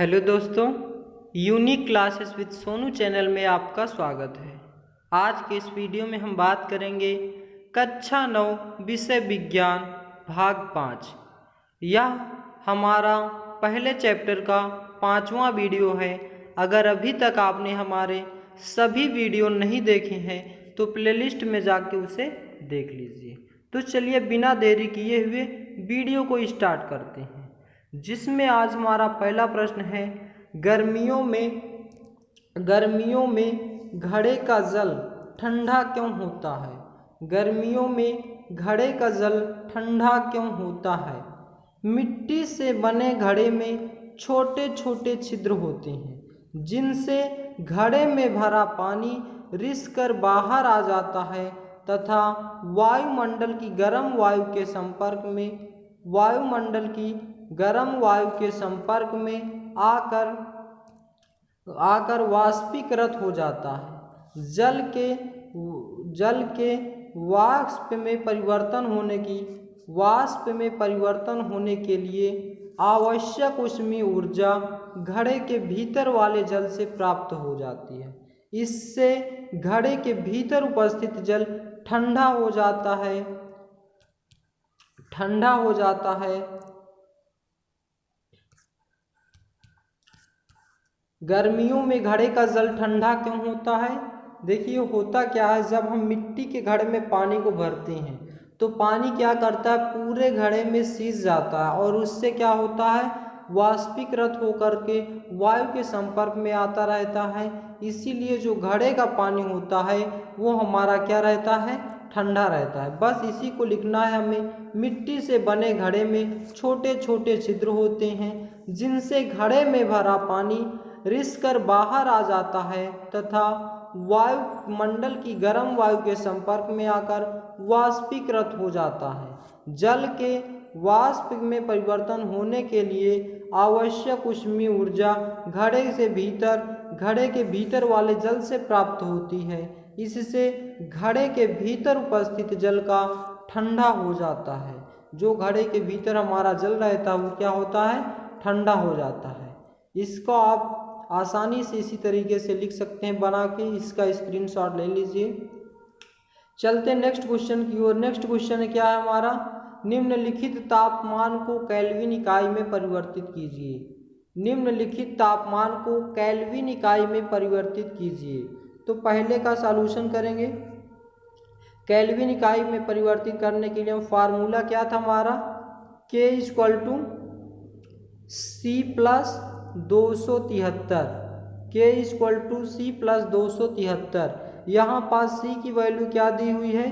Hello दोस्तों, unique classes with Sonu channel में आपका स्वागत है। आज के इस वीडियो में हम बात करेंगे कक्षा 9 विषय विज्ञान भाग 5। यह हमारा पहले चैप्टर का 5वां वीडियो है। अगर अभी तक आपने हमारे सभी वीडियो नहीं देखे हैं तो प्लेलिस्ट में जाके उसे देख लीजिए। तो चलिए बिना देरी किए हुए वीडियो को स्टार्ट करते हैं, जिसमें आज हमारा पहला प्रश्न है, गर्मियों में घड़े का जल ठंडा क्यों होता है? गर्मियों में घड़े का जल ठंडा क्यों होता है? मिट्टी से बने घड़े में छोटे छोटे छिद्र होते हैं, जिनसे घड़े में भरा पानी रिस कर बाहर आ जाता है तथा वायुमंडल की गर्म वायु के संपर्क में आकर वाष्पीकृत हो जाता है। जल के वाष्प में परिवर्तन होने के लिए आवश्यक ऊष्मीय ऊर्जा घड़े के भीतर वाले जल से प्राप्त हो जाती है। इससे घड़े के भीतर उपस्थित जल ठंडा हो जाता है। गर्मियों में घड़े का जल ठंडा क्यों होता है? देखिए होता क्या है, जब हम मिट्टी के घड़े में पानी को भरते हैं तो पानी क्या करता है, पूरे घड़े में सिस जाता है और उससे क्या होता है, वाष्पीकृत होकर के वायु के संपर्क में आता रहता है। इसीलिए जो घड़े का पानी होता है वो हमारा क्या रहता है, ठंडा रहता है। बस इसी को लिखना है हमें। मिट्टी से बने घड़े में छोटे छोटे छिद्र होते हैं, जिनसे घड़े में भरा पानी रिस कर बाहर आ जाता है तथा वायुमंडल की गर्म वायु के संपर्क में आकर वाष्पीकृत हो जाता है। जल के वाष्प में परिवर्तन होने के लिए आवश्यक ऊष्मीय ऊर्जा घड़े के भीतर वाले जल से प्राप्त होती है। इससे घड़े के भीतर उपस्थित जल का ठंडा हो जाता है। जो घड़े के भीतर हमारा जल रहता है वो क्या होता है, ठंडा हो जाता है। इसको आप आसानी से इसी तरीके से लिख सकते हैं बना के, इसका स्क्रीनशॉट ले लीजिए। चलते नेक्स्ट क्वेश्चन की ओर। नेक्स्ट क्वेश्चन क्या है हमारा, निम्नलिखित तापमान को केल्विन इकाई में परिवर्तित कीजिए। निम्नलिखित तापमान को केल्विन इकाई में परिवर्तित कीजिए। तो पहले का सॉल्यूशन करेंगे। केल्विन इकाई में परिवर्तित करने के लिए फार्मूला क्या था हमारा, K = C+273। K = C+273। यहाँ पास C की वैल्यू क्या दी हुई है,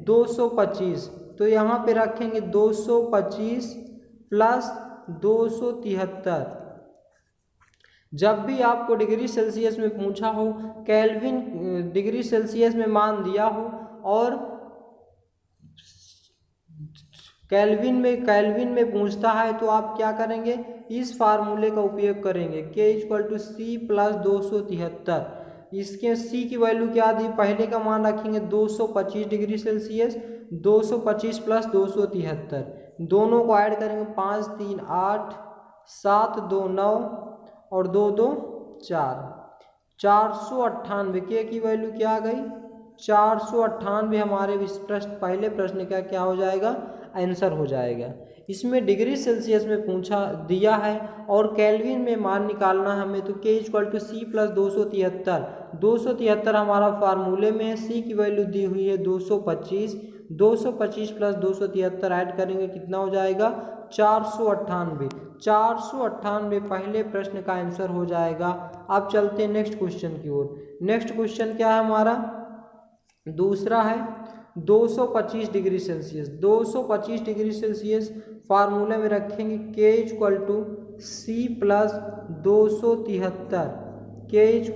225। तो यहाँ पे रखेंगे 225 + 273। जब भी आपको डिग्री सेल्सियस में पूछा हो, केल्विन डिग्री सेल्सियस में मान दिया हो और केल्विन में पूछता है तो आप क्या करेंगे, इस फार्मूले का उपयोग करेंगे। K = C+273। इसके C की वैल्यू क्या दी, पहले का मान रखेंगे 225 डिग्री सेल्सियस। 225 + 273, दोनों को ऐड करेंगे, 5 3 8, 7 2 9 और 2 2 4, 498। K की वैल्यू क्या आ गई, 498 हमारे इस पहले प्रश्न का क्या हो जाएगा, आंसर हो जाएगा। इसमें डिग्री सेल्सियस में पूछा दिया है और केल्विन में मान निकालना है हमें, तो K = C+273। 273 हमारा फार्मूले में है, C की वैल्यू दी हुई है 225। 225 + 273 ऐड करेंगे, कितना हो जाएगा, 498। 498 पहले प्रश्न का आंसर हो जाएगा। अब चलते हैं नेक्स्ट क्वेश्चन की ओर। नेक्स्ट क्वेश्चन क्या है हमारा, दूसरा है 225 डिग्री सेल्सियस। 225 डिग्री सेल्सियस फार्मूले में रखेंगे K = C+273। K =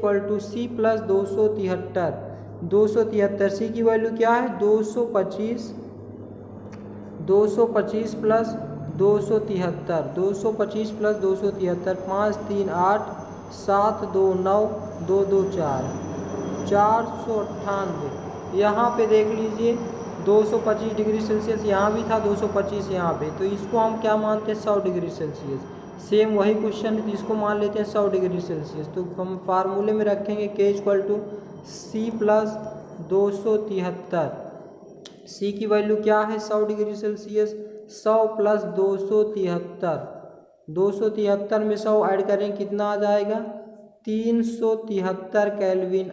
C+273। 273 C की वैल्यू क्या है, 225 + 273। 225 + 273, 5 3 8, 7 2 9, 2 2 4, 498। यहाँ पे देख लीजिए 225 डिग्री सेल्सियस यहाँ भी था, 225 यहाँ पे, तो इसको हम क्या मानते हैं, 100 डिग्री सेल्सियस। सेम वही क्वेश्चन है, इसको मान लेते हैं 100 डिग्री सेल्सियस। तो हम फार्मूले में रखेंगे K equal to C plus 273। C की वैल्यू क्या है 100 डिग्री सेल्सियस, 100 प्लस 273। 273 में 100 ऐड करें कितना आ जाएगा 373 केल्विन।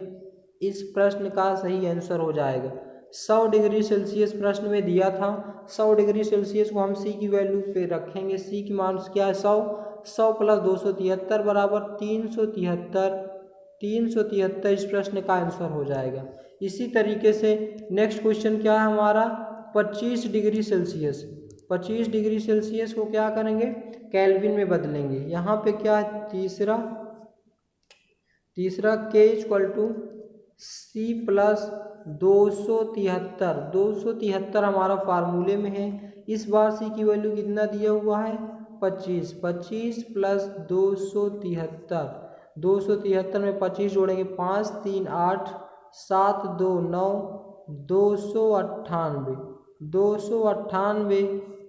इस प्रश्न का सही आंसर हो जाएगा। 100 डिग्री सेल्सियस प्रश्न में दिया था। 100 डिग्री सेल्सियस को हम सी की वैल्यू पे रखेंगे। सी की मान क्या है 100, 100 प्लस 273 बराबर 373। 373 इस प्रश्न का आंसर हो जाएगा। इसी तरीके से नेक्स्ट क्वेश्चन क्या है हमारा 25 डिग्री सेल्सियस। 25 डिग्री सेल्सियस को क्या करेंगे केल्विन में बदलेंगे। यहाँ पे क्या है तीसरा K equal to C plus 273। 273 हमारा फार्मूले में है। इस बार सी की वैल्यू कितना दिया हुआ है 25। 25 प्लस 273। 273 में 25 जोड़ेंगे 5 3 8 7 2 9 298। 298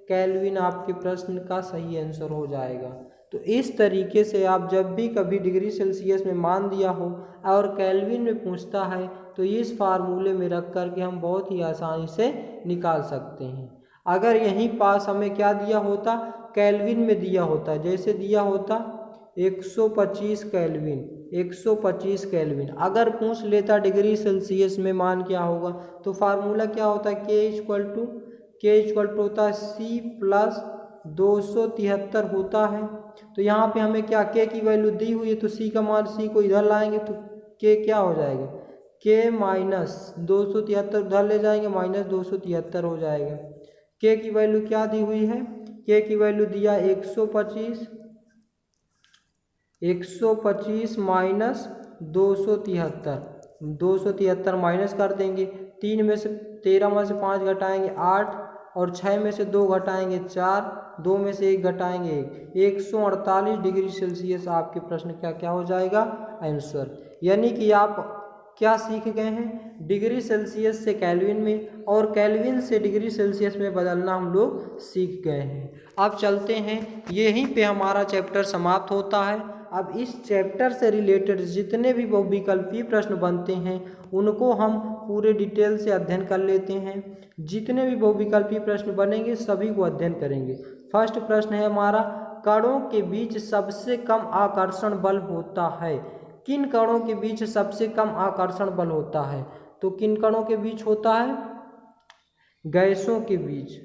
केल्विन आपके प्रश्न का सही आंसर हो जाएगा। तो इस तरीके से आप जब भी कभी डिग्री सेल्सियस में मान दिया हो और केल्विन में पूछता है तो इस फार्मूले में रख कर के हम बहुत ही आसानी से निकाल सकते हैं। अगर यहीं पास हमें क्या दिया होता केल्विन में दिया होता, जैसे दिया होता 125 केल्विन, 125 केल्विन अगर पूछ लेता डिग्री सेल्सियस में मान क्या होगा तो फार्मूला क्या होता है K इक्वल टू होता है सी प्लस 273 होता है। तो यहाँ पे हमें क्या K की वैल्यू दी हुई है तो सी का मान सी को इधर लाएंगे तो K क्या हो जाएगा K माइनस 273 उधर ले जाएंगे माइनस 273 हो जाएगा। K की वैल्यू क्या दी हुई है K की वैल्यू दिया 125 माइनस 273। 273 माइनस कर देंगे 13 में से 5 घटाएंगे 8 और 6 में से 2 घटाएंगे 4, 2 में से 1 घटाएंगे 148 डिग्री सेल्सियस आपके प्रश्न का क्या हो जाएगा आंसर। यानी कि आप क्या सीख गए हैं डिग्री सेल्सियस से केल्विन में और केल्विन से डिग्री सेल्सियस में बदलना हम लोग सीख गए हैं। अब चलते हैं, यहीं पे हमारा चैप्टर समाप्त होता है। अब इस चैप्टर से रिलेटेड जितने भी बहुविकल्पीय प्रश्न बनते हैं उनको हम पूरे डिटेल से अध्ययन कर लेते हैं। जितने भी बहुविकल्पीय प्रश्न बनेंगे सभी को अध्ययन करेंगे। फर्स्ट प्रश्न है हमारा कणों के बीच सबसे कम आकर्षण बल होता है। किन कणों के बीच सबसे कम आकर्षण बल होता है तो किन कणों के बीच होता है गैसों के बीच।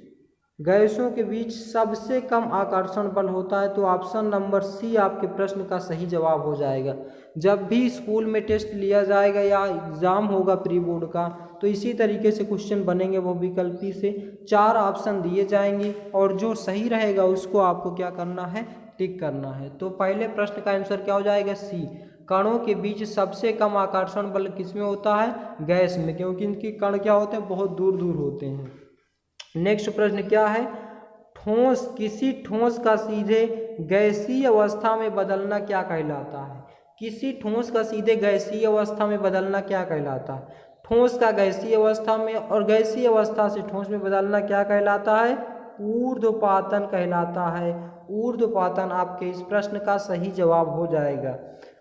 गैसों के बीच सबसे कम आकर्षण बल होता है तो ऑप्शन नंबर सी आपके प्रश्न का सही जवाब हो जाएगा। जब भी स्कूल में टेस्ट लिया जाएगा या एग्ज़ाम होगा प्री बोर्ड का तो इसी तरीके से क्वेश्चन बनेंगे वो विकल्पी से 4 ऑप्शन दिए जाएंगे और जो सही रहेगा उसको आपको क्या करना है टिक करना है। तो पहले प्रश्न का आंसर क्या हो जाएगा सी, कणों के बीच सबसे कम आकर्षण बल किसमें होता है गैस में, क्योंकि इनके कण क्या होते हैं बहुत दूर दूर होते हैं। नेक्स्ट प्रश्न क्या है ठोस, किसी ठोस का सीधे गैसीय अवस्था में बदलना क्या कहलाता है। किसी ठोस का सीधे गैसीय अवस्था में बदलना क्या कहलाता है। ठोस का गैसीय अवस्था में और गैसीय अवस्था से ठोस में बदलना क्या कहलाता है ऊर्ध्वपातन कहलाता है। ऊर्ध्वपातन आपके इस प्रश्न का सही जवाब हो जाएगा।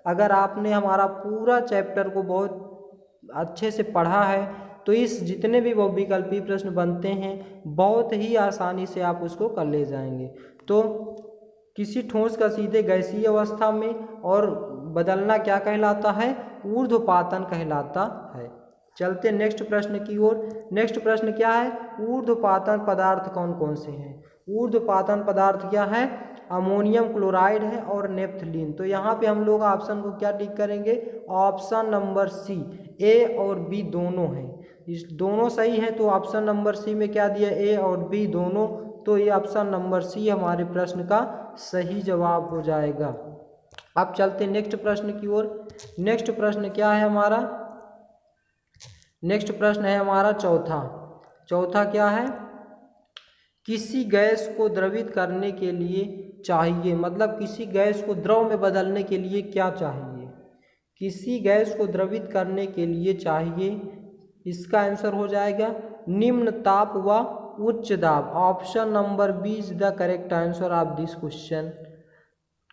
अगर आपने हमारा पूरा चैप्टर को बहुत अच्छे से पढ़ा है तो इस जितने भी बहुविकल्पीय प्रश्न बनते हैं बहुत ही आसानी से आप उसको कर ले जाएंगे। तो किसी ठोस का सीधे गैसीय अवस्था में और बदलना क्या कहलाता है ऊर्ध्वपातन कहलाता है। चलते नेक्स्ट प्रश्न की ओर। नेक्स्ट प्रश्न क्या है ऊर्ध्वपातन पदार्थ कौन कौन से हैं। ऊर्ध्वपातन पदार्थ क्या है अमोनियम क्लोराइड है और नेप्थलीन। तो यहाँ पे हम लोग ऑप्शन को क्या टिक करेंगे ऑप्शन नंबर सी, ए और बी दोनों हैं। इस दोनों सही है तो ऑप्शन नंबर सी में क्या दिया ए और बी दोनों, तो ये ऑप्शन नंबर सी हमारे प्रश्न का सही जवाब हो जाएगा। अब चलते नेक्स्ट प्रश्न की ओर। नेक्स्ट प्रश्न क्या है हमारा नेक्स्ट प्रश्न है हमारा चौथा क्या है किसी गैस को द्रवित करने के लिए चाहिए, मतलब किसी गैस को द्रव में बदलने के लिए क्या चाहिए। किसी गैस को द्रवित करने के लिए चाहिए, इसका आंसर हो जाएगा निम्न ताप व उच्च दाब। Option number B is the correct answer of this question.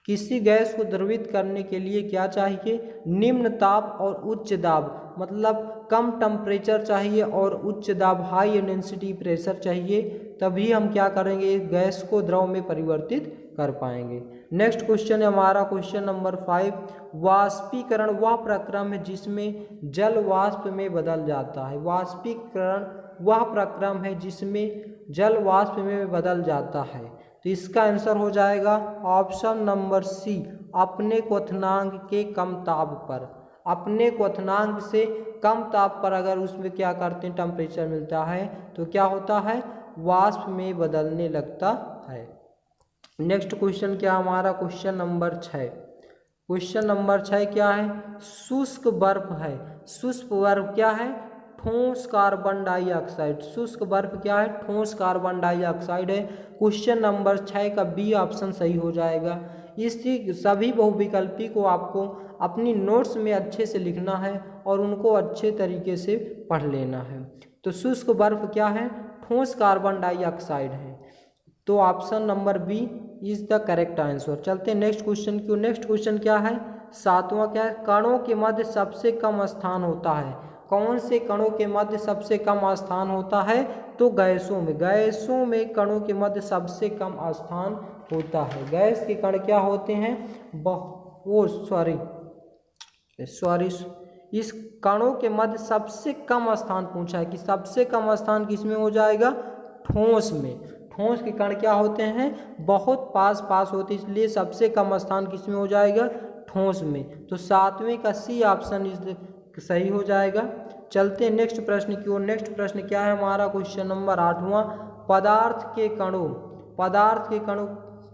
किसी गैस को द्रवित करने के लिए क्या चाहिए? निम्न ताप और उच्च दाब, मतलब कम टेम्परेचर चाहिए और उच्च दाब हाई डेंसिटी प्रेशर चाहिए, तभी हम क्या करेंगे, गैस को द्रव में परिवर्तित कर पाएंगे। नेक्स्ट क्वेश्चन है हमारा क्वेश्चन नंबर 5। वाष्पीकरण वह प्रक्रम है जिसमें जल वाष्प में बदल जाता है। वाष्पीकरण वह प्रक्रम है जिसमें जल वाष्प में बदल जाता है। तो इसका आंसर हो जाएगा ऑप्शन नंबर सी, अपने क्वथनांक के कम ताप पर। अपने क्वथनांक से कम ताप पर अगर उसमें क्या करते हैं, टेम्परेचर मिलता है, तो क्या होता है, वाष्प में बदलने लगता है। नेक्स्ट क्वेश्चन क्या हमारा क्वेश्चन नंबर 6। क्वेश्चन नंबर 6 क्या है? शुष्क बर्फ है। शुष्क बर्फ क्या है? ठोस कार्बन डाइऑक्साइड। शुष्क बर्फ क्या है? ठोस कार्बन डाइऑक्साइड है। क्वेश्चन नंबर 6 का बी ऑप्शन सही हो जाएगा। इसी सभी बहुविकल्पी को आपको अपनी नोट्स में अच्छे से लिखना है और उनको अच्छे तरीके से पढ़ लेना है। तो शुष्क बर्फ क्या है? ठोस कार्बन डाइऑक्साइड है। तो option number B is the correct answer. चलते हैं नेक्स्ट क्वेश्चन की। नेक्स्ट क्वेश्चन क्या है? 7वां क्या है? कणों के मध्य सबसे कम स्थान होता है। कौन से कणों के मध्य सबसे कम स्थान होता है? तो गैसों में। गैसों में कणों के मध्य सबसे कम स्थान होता है। गैस के कण क्या होते हैं? सॉरी इस कणों के मध्य सबसे कम स्थान पूछा है कि सबसे कम स्थान किसमें हो जाएगा? ठोस में। ठोस के कण क्या होते हैं? बहुत पास पास होते, इसलिए सबसे कम स्थान किसमें हो जाएगा? ठोस में। तो 7वें का सी ऑप्शन इस सही हो जाएगा। चलते हैं नेक्स्ट प्रश्न की ओर। नेक्स्ट प्रश्न क्या है हमारा? क्वेश्चन नंबर 8वां। पदार्थ के कणों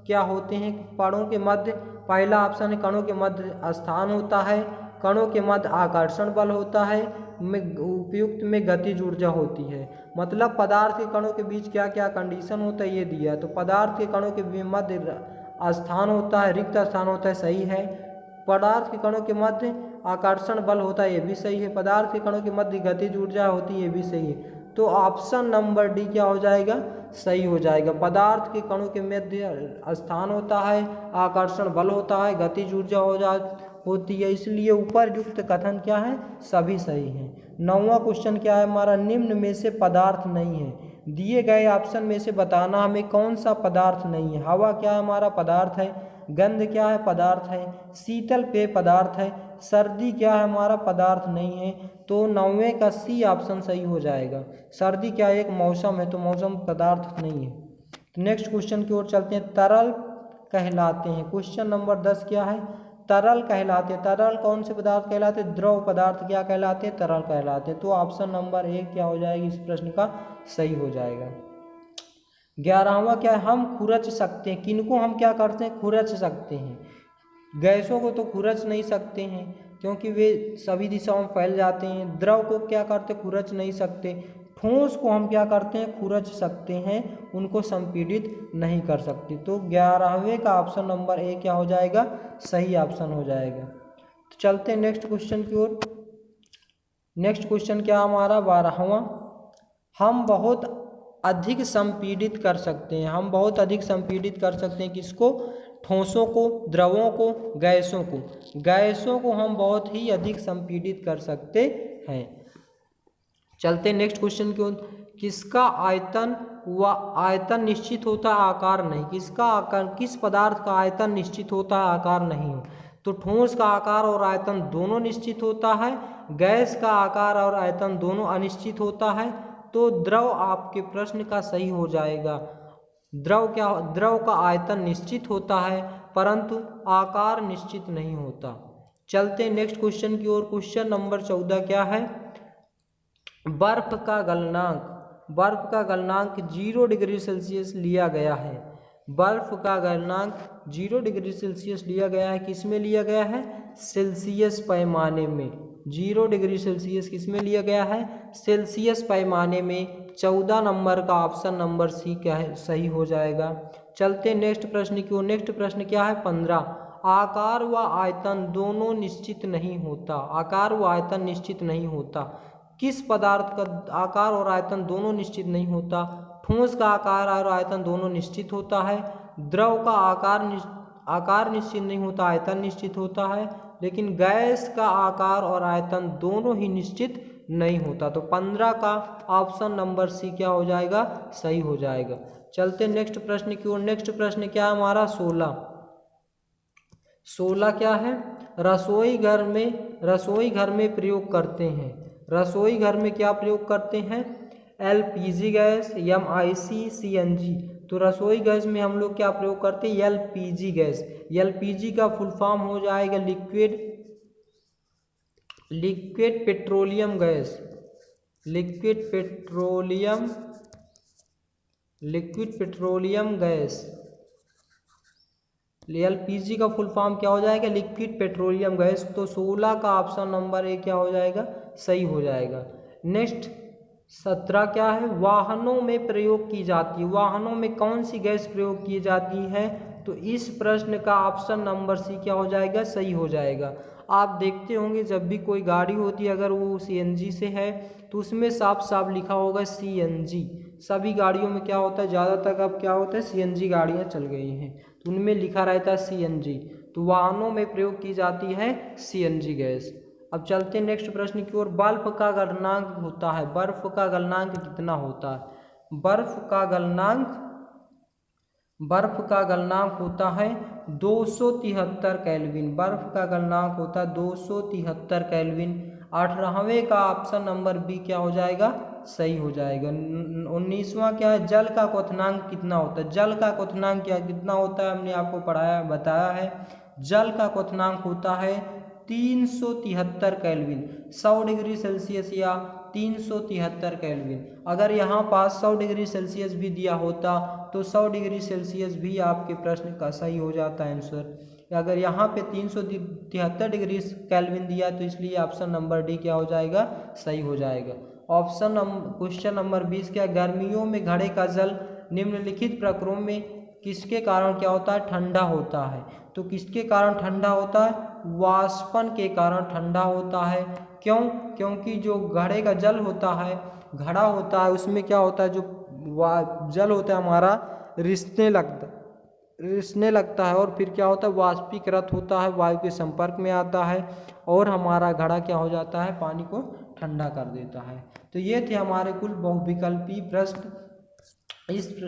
क्या होते हैं? कणों के मध्य, पहला ऑप्शन है कणों के मध्य स्थान होता है, कणों के मध्य आकर्षण बल होता है, उपयुक्त में गतिज ऊर्जा होती है। मतलब पदार्थ के कणों के बीच क्या क्या कंडीशन होता है ये दिया है। तो पदार्थ के कणों के मध्य स्थान होता है, रिक्त स्थान होता है, सही है। पदार्थ के कणों के मध्य आकर्षण बल होता है, ये भी सही है। पदार्थ के कणों के मध्य गतिज ऊर्जा होती है, ये भी सही है। तो ऑप्शन नंबर डी क्या हो जाएगा? सही हो जाएगा। पदार्थ के कणों के मध्य स्थान होता है, आकर्षण बल होता है, गतिज ऊर्जा होती है, इसलिए ऊपर युक्त कथन क्या है? सभी सही हैं। 9वां क्वेश्चन क्या है हमारा? निम्न में से पदार्थ नहीं है। दिए गए ऑप्शन में से बताना हमें कौन सा पदार्थ नहीं है। हवा क्या है हमारा? पदार्थ है। गंध क्या है? पदार्थ है। शीतल पेय पदार्थ है। सर्दी क्या है हमारा? पदार्थ नहीं है। तो 9वें का सी ऑप्शन सही हो जाएगा। सर्दी क्या है? एक मौसम है, तो मौसम पदार्थ नहीं है। तो नेक्स्ट क्वेश्चन की ओर चलते हैं। तरल कहलाते हैं। क्वेश्चन नंबर 10 क्या है? तरल कहलाते हैं। तरल कौन से पदार्थ कहलाते हैं? द्रव पदार्थ क्या कहलाते हैं? तरल कहलाते हैं। तो ऑप्शन नंबर 1 क्या हो जाएगी? इस प्रश्न का सही हो जाएगा। 11वां क्या है? हम खुरच सकते हैं। किनको हम क्या करते हैं? खुरच सकते हैं। गैसों को तो खुरच नहीं सकते हैं क्योंकि वे सभी दिशाओं में फैल जाते हैं। द्रव को क्या करते? खुरच नहीं सकते। ठोस को हम क्या करते हैं? खुरच सकते हैं, उनको संपीड़ित नहीं कर सकते। तो 11वें का ऑप्शन नंबर ए क्या हो जाएगा? सही ऑप्शन हो जाएगा। तो चलते हैं नेक्स्ट क्वेश्चन की ओर। नेक्स्ट क्वेश्चन क्या हमारा? 12वां। हम बहुत अधिक संपीड़ित कर सकते हैं। हम बहुत अधिक संपीड़ित कर सकते हैं किसको? ठोसों को, द्रवों को, गैसों को। गैसों को हम बहुत ही अधिक संपीड़ित कर सकते हैं। चलते नेक्स्ट क्वेश्चन की ओर। किसका आयतन निश्चित होता है, आकार नहीं? किसका आकार, किस पदार्थ का आयतन निश्चित होता है, आकार नहीं? तो ठोस का आकार और आयतन दोनों निश्चित होता है, गैस का आकार और आयतन दोनों अनिश्चित होता है। तो द्रव आपके प्रश्न का सही हो जाएगा। द्रव का आयतन निश्चित होता है परंतु आकार निश्चित नहीं होता। चलते नेक्स्ट क्वेश्चन की ओर। क्वेश्चन नंबर 14 क्या है? बर्फ का गलनांक 0 डिग्री सेल्सियस लिया गया है। बर्फ का गलनांक 0 डिग्री सेल्सियस लिया गया है। किस में लिया गया है? सेल्सियस पैमाने में। 0 डिग्री सेल्सियस किस में लिया गया है? सेल्सियस पैमाने में। 14 नंबर का ऑप्शन नंबर सी क्या है? सही हो जाएगा। चलते नेक्स्ट प्रश्न की ओर। नेक्स्ट प्रश्न क्या है? 15। आकार व आयतन दोनों निश्चित नहीं होता। आकार व आयतन निश्चित नहीं होता। किस पदार्थ का आकार और आयतन दोनों निश्चित नहीं होता? ठोस का आकार और आयतन दोनों निश्चित होता है। द्रव का आकार निश्चित नहीं होता, आयतन निश्चित होता है, लेकिन गैस का आकार और आयतन दोनों ही निश्चित नहीं होता। तो 15 का ऑप्शन नंबर सी क्या हो जाएगा, सही हो जाएगा। चलते नेक्स्ट प्रश्न की ओर। नेक्स्ट प्रश्न क्या है हमारा 16। 16 क्या है, रसोई घर में प्रयोग करते हैं। रसोई घर में क्या प्रयोग करते हैं, एलपीजी गैस, एमआईसी, सीएनजी। तो रसोई गैस में हम लोग क्या प्रयोग करते हैं, एलपीजी गैस। एलपीजी का फुल फॉर्म हो जाएगा liquid petroleum gas. Liquid petroleum gas. LPG का फुल फॉर्म क्या हो जाएगा, लिक्विड पेट्रोलियम गैस। तो 16 का ऑप्शन नंबर ए क्या हो जाएगा, सही हो जाएगा। नेक्स्ट 17 क्या है, वाहनों में प्रयोग की जाती है। वाहनों में कौन सी गैस प्रयोग की जाती है, तो इस प्रश्न का ऑप्शन नंबर सी क्या हो जाएगा, सही हो जाएगा। आप देखते होंगे जब भी कोई गाड़ी होती है अगर वो सीएनजी से है तो उसमें साफ साफ लिखा होगा सीएनजी। सभी गाड़ियों में क्या होता है, ज़्यादातर अब क्या होता है, सीएनजी गाड़ियाँ चल गई हैं तो उनमें लिखा रहता है सीएनजी। तो वाहनों में प्रयोग की जाती है सीएनजी गैस। अब चलते हैं नेक्स्ट प्रश्न की ओर। बर्फ का गलनांक होता है, बर्फ का गलनांक कितना होता है। बर्फ का गलनांक होता है 273 केल्विन। बर्फ का गलनांक होता है 273 केल्विन। 18वें का ऑप्शन नंबर बी क्या हो जाएगा, सही हो जाएगा। 19वां क्या है, जल का क्वथनांक कितना होता है। जल का क्वथनांक कितना होता है, हमने आपको बताया है। जल का क्वथनांक होता है 373 केल्विन। 100 डिग्री सेल्सियस या 373 केल्विन। अगर यहाँ पास 100 डिग्री सेल्सियस भी दिया होता तो 100 डिग्री सेल्सियस भी आपके प्रश्न का सही हो जाता है आंसर। अगर यहाँ पे 373 डिग्री केल्विन दिया तो इसलिए ऑप्शन नंबर डी क्या हो जाएगा, सही हो जाएगा। क्वेश्चन नंबर 20 क्या, गर्मियों में घड़े का जल निम्नलिखित प्रक्रियाओं में किसके कारण क्या होता है, ठंडा होता है। तो किसके कारण ठंडा होता है, वाष्पन के कारण ठंडा होता है। क्यों, क्योंकि जो घड़े का जल होता है, घड़ा होता है, उसमें क्या होता है, जो जल होता है हमारा रिसने लगता है और फिर क्या होता है, वाष्पीकृत होता है, वायु के संपर्क में आता है और हमारा घड़ा क्या हो जाता है, पानी को ठंडा कर देता है। तो ये थे हमारे कुल बहुविकल्पी प्रश्न।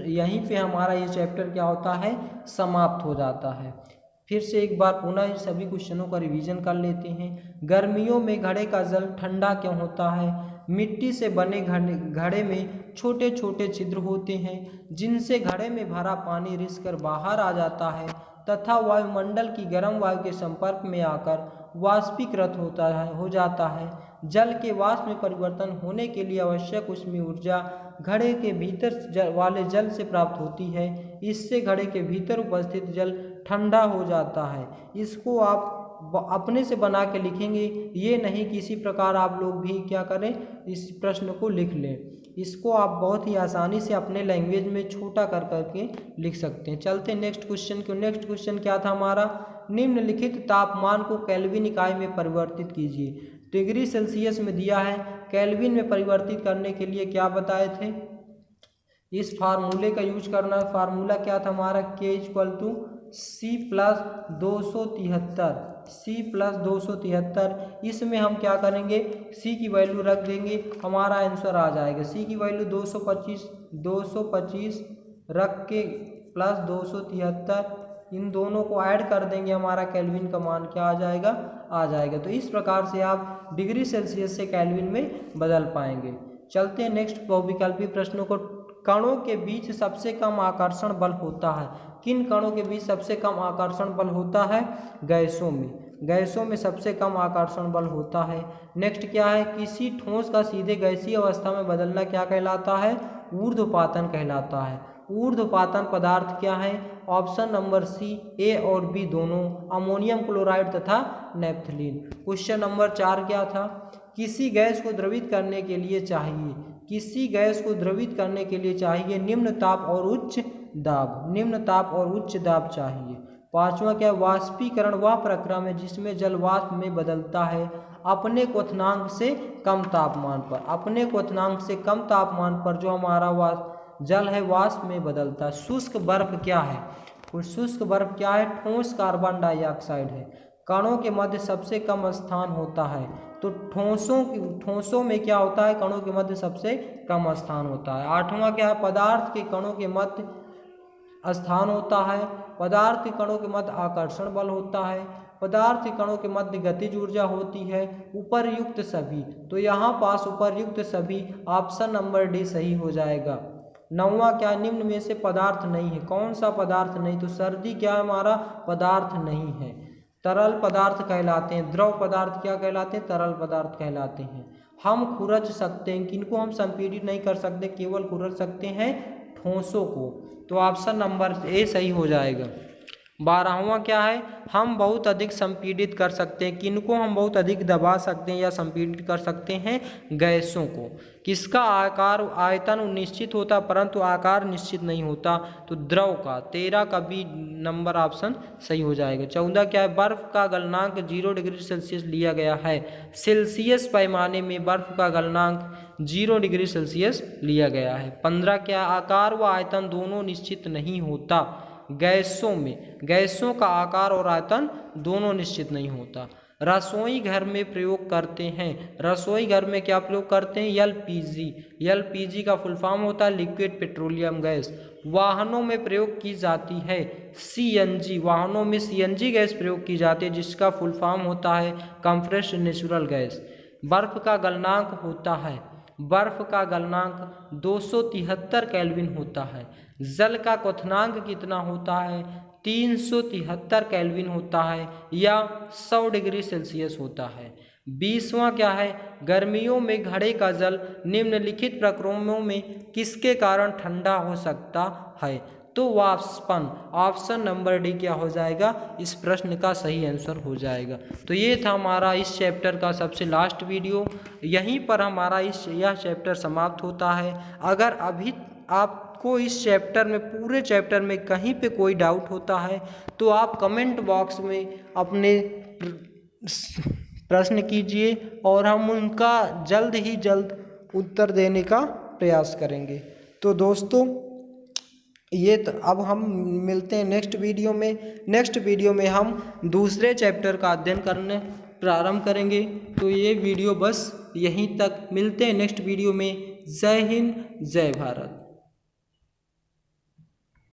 यहीं पे हमारा ये चैप्टर क्या होता है, समाप्त हो जाता है। फिर से एक बार पुनः सभी क्वेश्चनों का रिवीजन कर लेते हैं। गर्मियों में घड़े का जल ठंडा क्यों होता है, मिट्टी से बने घड़े में छोटे छोटे छिद्र होते हैं जिनसे घड़े में भरा पानी रिसकर बाहर आ जाता है तथा वायुमंडल की गर्म वायु के संपर्क में आकर वाष्पीकृत हो जाता है। जल के वाष्प में परिवर्तन होने के लिए आवश्यक ऊष्मीय ऊर्जा घड़े के भीतर वाले जल से प्राप्त होती है। इससे घड़े के भीतर उपस्थित जल ठंडा हो जाता है। इसको आप अपने से बना के लिखेंगे, ये नहीं किसी प्रकार आप लोग भी क्या करें, इस प्रश्न को लिख लें। इसको आप बहुत ही आसानी से अपने लैंग्वेज में छोटा कर करके लिख सकते हैं। चलते नेक्स्ट क्वेश्चन को। नेक्स्ट क्वेश्चन क्या था हमारा, निम्नलिखित तापमान को केल्विन इकाई में परिवर्तित कीजिए। डिग्री सेल्सियस में दिया है, केल्विन में परिवर्तित करने के लिए क्या बताए थे, इस फार्मूले का यूज करना है। फार्मूला क्या था हमारा, K = C+273। इसमें हम क्या करेंगे, C की वैल्यू रख देंगे, हमारा आंसर आ जाएगा। C की वैल्यू 225 रख के प्लस 273, इन दोनों को ऐड कर देंगे, हमारा केल्विन का मान क्या आ जाएगा। तो इस प्रकार से आप डिग्री सेल्सियस से केल्विन में बदल पाएंगे। चलते हैं नेक्स्ट बहुविकल्पी प्रश्नों को। कणों के बीच सबसे कम आकर्षण बल होता है। किन कणों के बीच सबसे कम आकर्षण बल होता है, गैसों में सबसे कम आकर्षण बल होता है। नेक्स्ट क्या है, किसी ठोस का सीधे गैसीय अवस्था में बदलना क्या कहलाता है, ऊर्ध्वपातन कहलाता है। ऊर्ध्वपातन पदार्थ क्या है, ऑप्शन नंबर सी, ए और बी दोनों, अमोनियम क्लोराइड तथा नेपथलीन। क्वेश्चन नंबर 4 क्या था, किसी गैस को द्रवित करने के लिए चाहिए निम्न ताप और उच्च दाब चाहिए। 5वां क्या, वाष्पीकरण वह प्रक्रिया में जिसमें जल वाष्प में बदलता है अपने क्वथनांक से कम तापमान पर जो हमारा जल है वाष्प में बदलता है। शुष्क बर्फ क्या है, और शुष्क बर्फ क्या है? ठोस कार्बन डाइऑक्साइड है। कणों के मध्य सबसे कम स्थान होता है, तो ठोसों में क्या होता है? कणों के मध्य सबसे कम स्थान होता है। आठवां क्या है? पदार्थ के कणों के मध्य स्थान होता है। पदार्थ के कणों के मध्य आकर्षण बल होता है। पदार्थ के कणों के मध्य गतिज ऊर्जा होती है। उपर्युक्त सभी, तो यहाँ पास उपर्युक्त सभी ऑप्शन नंबर डी सही हो जाएगा। नौवां क्या? निम्न में से पदार्थ नहीं है। कौन सा पदार्थ नहीं? तो सर्दी क्या है हमारा? पदार्थ नहीं है। तरल पदार्थ कहलाते हैं। द्रव पदार्थ क्या कहलाते हैं? तरल पदार्थ कहलाते हैं। हम खुरच सकते हैं, किनको हम संपीड़ित नहीं कर सकते? केवल खुरच सकते हैं ठोसों को, तो ऑप्शन नंबर ए सही हो जाएगा। 12वां क्या है? हम बहुत अधिक संपीड़ित कर सकते हैं, किनको हम बहुत अधिक दबा सकते हैं या संपीड़ित कर सकते हैं? गैसों को। किसका आकार आयतन निश्चित होता परंतु आकार निश्चित नहीं होता? तो द्रव का। 13 का बी नंबर ऑप्शन सही हो जाएगा। 14 क्या है? बर्फ का गलनांक 0 डिग्री सेल्सियस लिया गया है। सेल्सियस पैमाने में बर्फ का गलनांक 0 डिग्री सेल्सियस लिया गया है। 15 क्या? आकार व आयतन दोनों निश्चित नहीं होता। गैसों का आकार और आयतन दोनों निश्चित नहीं होता। रसोई घर में प्रयोग करते हैं। रसोई घर में क्या प्रयोग करते हैं? एलपीजी। एलपीजी का फुल फॉर्म होता है लिक्विड पेट्रोलियम गैस। वाहनों में प्रयोग की जाती है सीएनजी। वाहनों में सीएनजी गैस प्रयोग की जाती है, जिसका फुल फॉर्म होता है कंप्रेस्ड नेचुरल गैस। बर्फ का गलनांक होता है, बर्फ का गलनांक 273 केल्विन होता है। जल का क्वथनांक कितना होता है? 373 केल्विन होता है या 100 डिग्री सेल्सियस होता है। 20वां क्या है? गर्मियों में घड़े का जल निम्नलिखित प्रक्रमों में किसके कारण ठंडा हो सकता है? तो वाष्पन। ऑप्शन नंबर डी क्या हो जाएगा? इस प्रश्न का सही आंसर हो जाएगा। तो ये था हमारा इस चैप्टर का सबसे लास्ट वीडियो। यहीं पर हमारा यह चैप्टर समाप्त होता है। अगर अभी आपको इस चैप्टर में, पूरे चैप्टर में कहीं पे कोई डाउट होता है तो आप कमेंट बॉक्स में अपने प्रश्न कीजिए और हम उनका जल्द ही जल्द उत्तर देने का प्रयास करेंगे। तो दोस्तों ये तो अब हम मिलते हैं नेक्स्ट वीडियो में। नेक्स्ट वीडियो में हम दूसरे चैप्टर का अध्ययन करने प्रारंभ करेंगे। तो ये वीडियो बस यहीं तक। मिलते हैं नेक्स्ट वीडियो में। जय हिंद, जय भारत।